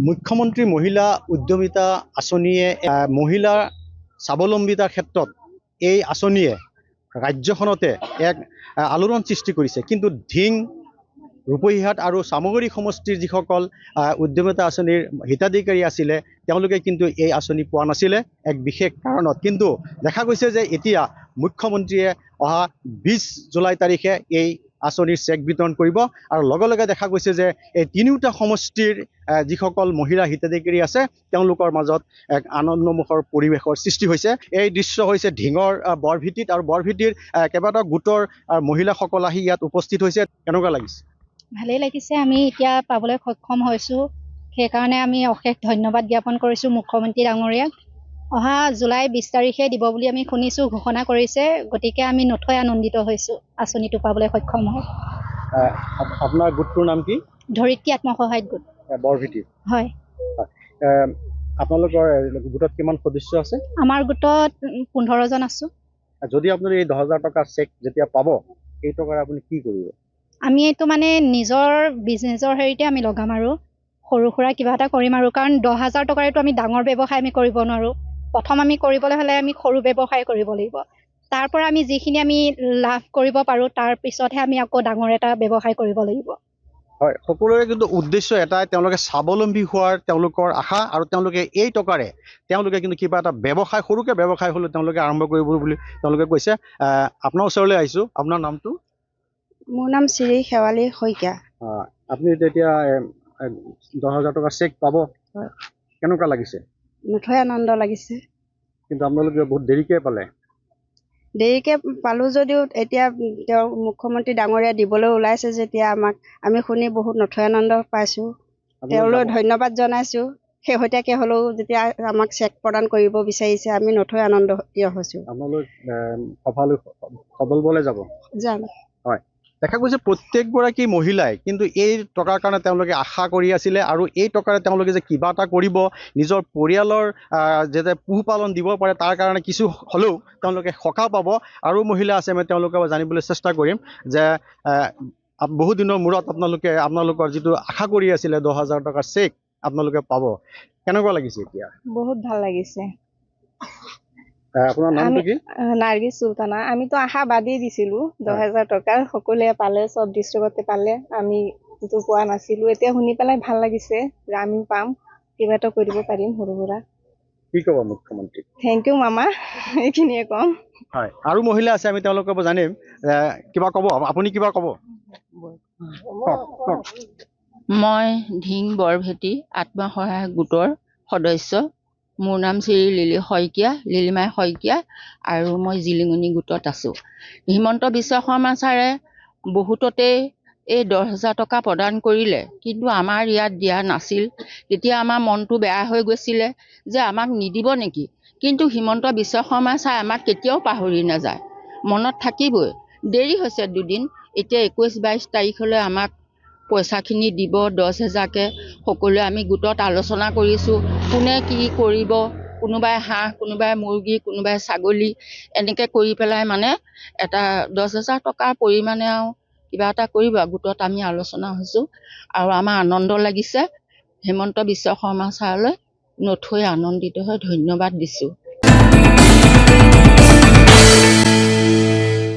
মুখ্যমন্ত্ৰী মহিলা উদ্যমিতা আঁচনিয়ে মহিলাৰ স্বাৱলম্বিতাৰ ক্ষেত্ৰত এই আঁচনিয়ে ৰাজ্যখনতে এক আলোড়ন সৃষ্টি কৰিছে। কিন্তু ধিং ৰূপহীহাট আৰু চামগুৰি সমষ্টিৰ যিসকল উদ্যমিতা আঁচনিৰ হিতাধিকাৰী আছিলে তেওঁলোকে কিন্তু এই আঁচনি পোৱা নাছিলে এক বিশেষ কাৰণত। কিন্তু দেখা গৈছে যে এতিয়া মুখ্যমন্ত্ৰীয়ে অহা 20 জুলাই তাৰিখে এই আঁচনিৰ চেক বিতৰণ কৰিব আৰু লগে লগে দেখা গৈছে যে এই তিনিওটা সমষ্টিৰ যিসকল মহিলা হিতাধিকাৰী আছে তেওঁলোকৰ মাজত এক আনন্দমুখৰ পৰিৱেশৰ সৃষ্টি হৈছে। এই দৃশ্য হৈছে ঢিঙৰ বৰভিটিত আৰু বৰভিটিৰ কেইবাটাও গোটৰ মহিলাসকল আহি ইয়াত উপস্থিত হৈছে। কেনেকুৱা লাগিছে? ভালেই লাগিছে, আমি এতিয়া পাবলৈ সক্ষম হৈছোঁ, সেইকাৰণে আমি অশেষ ধন্যবাদ জ্ঞাপন কৰিছোঁ মুখ্যমন্ত্ৰী ডাঙৰীয়াক। অহা জুলাই 20 তাৰিখে দিব বুলি আমি শুনিছোঁ, ঘোষণা কৰিছে, গতিকে আমি নথৈ আনন্দিত হৈছোঁ আঁচনিটো পাবলৈ সক্ষম হয়। আপোনাৰ গোটটোৰ নাম কি? ধৰিত্ৰী আত্মসহায়ক গোট বৰভিটি। হয়। আপোনালোকৰ গোটত কিমান সদস্য আছে? আমাৰ গোটত 15 জন আছোঁ। যদি আপুনি এই 10,000 টকা চেক যেতিয়া পাব এই টকাৰে আপুনি কি কৰিব? আমি এইটো মানে নিজৰ বিজনেছৰ হেৰিতে আমি লগাম আৰু সৰু সুৰা কিবা এটা কৰিম আৰু, কাৰণ 10,000 টকাৰেতো আমি ডাঙৰ ব্যৱসায় আমি কৰিব নোৱাৰোঁ। প্ৰথম আমি কৰিবলৈ হ'লে আমি সৰু ব্যৱসায় কৰিব লাগিব, তাৰ পৰা আমি যিখিনি আমি লাভ কৰিব পাৰোঁ তাৰ পিছতহে আমি আকৌ ডাঙৰ এটা ব্যৱসায় কৰিব লাগিব। হয়, সকলোৰে কিন্তু উদ্দেশ্য এটাই, তেওঁলোকে স্বাৱলম্বী হোৱাৰ তেওঁলোকৰ আশা আৰু তেওঁলোকে এই টকাৰে তেওঁলোকে কিন্তু কিবা এটা ব্যৱসায়, সৰুকৈ ব্যৱসায় হ'লেও তেওঁলোকে আৰম্ভ কৰিব বুলি তেওঁলোকে কৈছে। আপোনাৰ ওচৰলৈ আহিছোঁ, আপোনাৰ নামটো? মোৰ নাম শ্ৰী শেৱালী শইকীয়া। আপুনি এতিয়া 10,000 টকা চেক পাব, কেনেকুৱা লাগিছে? নথৈ আনন্দ লাগিছে। কিন্তু আপোনালোকে বহুত দেৰিকৈ পালে। দেৰিকৈ পালোঁ যদিও এতিয়া তেওঁ মুখ্যমন্ত্ৰী ডাঙৰীয়া দিবলৈ ওলাইছে যেতিয়া আমি শুনি বহুত নথৈ আনন্দ পাইছোঁ। তেওঁলৈ ধন্যবাদ জনাইছোঁ। শেহতীয়াকৈ হ'লেও যেতিয়া আমাক চেক প্ৰদান কৰিব বিচাৰিছে আমি নথৈ আনন্দিত হৈছোঁ। আপোনালোক সবলবলে যাব? যাম। হয়, দেখা গৈছে প্ৰত্যেকগৰাকী মহিলাই কিন্তু এই টকাৰ কাৰণে তেওঁলোকে আশা কৰি আছিলে আৰু এই টকাৰে তেওঁলোকে যে কিবা এটা কৰিব, নিজৰ পৰিয়ালৰ যাতে পোহপালন দিব পাৰে তাৰ কাৰণে কিছু হ'লেও তেওঁলোকে সকাহ পাব। আৰু মহিলা আছে আমি তেওঁলোকে জানিবলৈ চেষ্টা কৰিম যে বহু দিনৰ মূৰত আপোনালোকৰ যিটো আশা কৰি আছিলে 10,000 টকাৰ চেক আপোনালোকে পাব, কেনেকুৱা লাগিছে এতিয়া? বহুত ভাল লাগিছে। আপোনাৰ নামটো কি? নাৰ্গিছ চুলতানা। আমিতো আশাবাদী দিছিলোঁ 10,000 টকাৰ, সকলোৱে পালে, চব ডিষ্ট্ৰিক্টতে পালে, আমি যিটো পোৱা নাছিলোঁ। এতিয়া শুনি পেলাই ভাল লাগিছে যে আমি পাম, কিবা এটা কৰিব পাৰিম সৰু সুৰা। কি ক'ব মুখ্যমন্ত্ৰী? থেংক ইউ মামা, এইখিনিয়ে ক'ম। হয়, আৰু মহিলা আছে আমি তেওঁলোকক জানিম, কিবা ক'ব? আপুনি কিবা ক'ব? মই ধিং বৰভেটি আত্মসহায়ক গোটৰ সদস্য। মোৰ নাম শ্ৰী লিলিমাই শইকীয়া আৰু মই জিলিঙনি গোটত আছোঁ। হিমন্ত বিশ্ব শৰ্মা ছাৰে বহুততেই এই 10,000 টকা প্ৰদান কৰিলে, কিন্তু আমাৰ ইয়াত দিয়া নাছিল। তেতিয়া আমাৰ মনটো বেয়া হৈ গৈছিলে যে আমাক নিদিব নেকি, কিন্তু হিমন্ত বিশ্ব শৰ্মা ছাৰে আমাক কেতিয়াও পাহৰি নাযায়, মনত থাকিবই। দেৰি হৈছে দুদিন, এতিয়া 21-22 তাৰিখলৈ আমাক পইচাখিনি দিব 10,000কৈ। সকলোৱে আমি গোটত আলোচনা কৰিছোঁ কোনে কি কৰিব, কোনোবাই হাঁহ, কোনোবাই মুৰ্গী, কোনোবাই ছাগলী, এনেকৈ কৰি পেলাই মানে এটা 10,000 টকাৰ পৰিমাণে আৰু কিবা এটা কৰিব। গোটত আমি আলোচনা হৈছোঁ আৰু আমাৰ আনন্দ লাগিছে। হিমন্ত বিশ্ব শৰ্মা ছাৰলৈ নথৈ আনন্দিত হৈ ধন্যবাদ দিছোঁ।